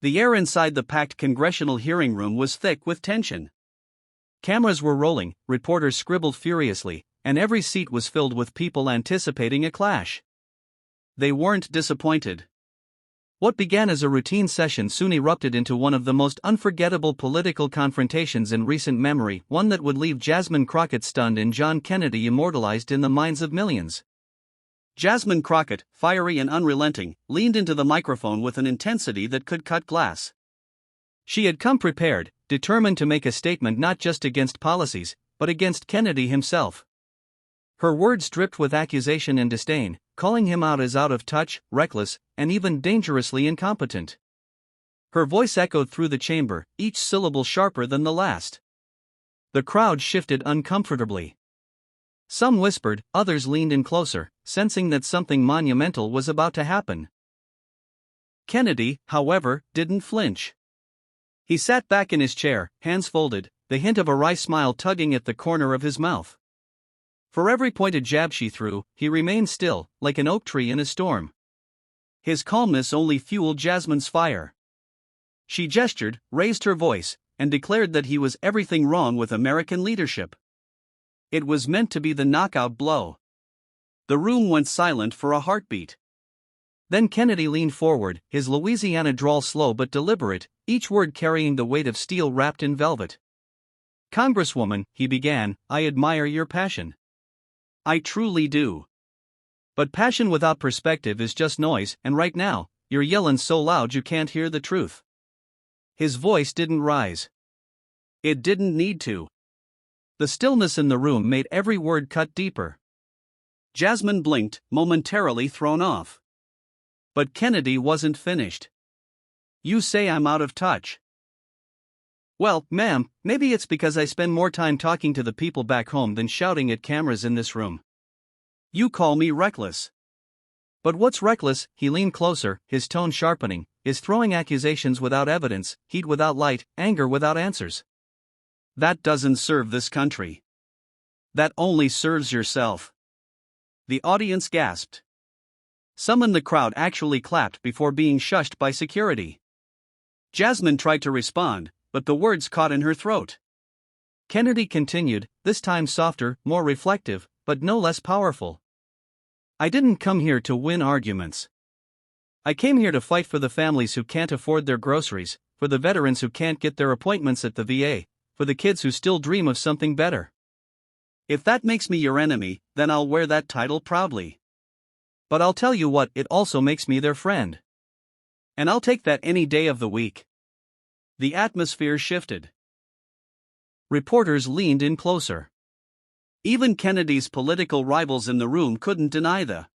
The air inside the packed congressional hearing room was thick with tension. Cameras were rolling, reporters scribbled furiously, and every seat was filled with people anticipating a clash. They weren't disappointed. What began as a routine session soon erupted into one of the most unforgettable political confrontations in recent memory, one that would leave Jasmine Crockett stunned and John Kennedy immortalized in the minds of millions. Jasmine Crockett, fiery and unrelenting, leaned into the microphone with an intensity that could cut glass. She had come prepared, determined to make a statement not just against policies, but against Kennedy himself. Her words dripped with accusation and disdain, calling him out as out of touch, reckless, and even dangerously incompetent. Her voice echoed through the chamber, each syllable sharper than the last. The crowd shifted uncomfortably. Some whispered, others leaned in closer, sensing that something monumental was about to happen. Kennedy, however, didn't flinch. He sat back in his chair, hands folded, the hint of a wry smile tugging at the corner of his mouth. For every pointed jab she threw, he remained still, like an oak tree in a storm. His calmness only fueled Jasmine's fire. She gestured, raised her voice, and declared that he was everything wrong with American leadership. It was meant to be the knockout blow. The room went silent for a heartbeat. Then Kennedy leaned forward, his Louisiana drawl slow but deliberate, each word carrying the weight of steel wrapped in velvet. "Congresswoman," he began, "I admire your passion. I truly do. But passion without perspective is just noise, and right now, you're yellin' so loud you can't hear the truth." His voice didn't rise. It didn't need to. The stillness in the room made every word cut deeper. Jasmine blinked, momentarily thrown off. But Kennedy wasn't finished. "You say I'm out of touch. Well, ma'am, maybe it's because I spend more time talking to the people back home than shouting at cameras in this room. You call me reckless. But what's reckless," he leaned closer, his tone sharpening, "is throwing accusations without evidence, heat without light, anger without answers. That doesn't serve this country. That only serves yourself." The audience gasped. Some in the crowd actually clapped before being shushed by security. Jasmine tried to respond, but the words caught in her throat. Kennedy continued, this time softer, more reflective, but no less powerful. "I didn't come here to win arguments. I came here to fight for the families who can't afford their groceries, for the veterans who can't get their appointments at the VA, for the kids who still dream of something better. If that makes me your enemy, then I'll wear that title proudly. But I'll tell you what, it also makes me their friend. And I'll take that any day of the week." The atmosphere shifted. Reporters leaned in closer. Even Kennedy's political rivals in the room couldn't deny the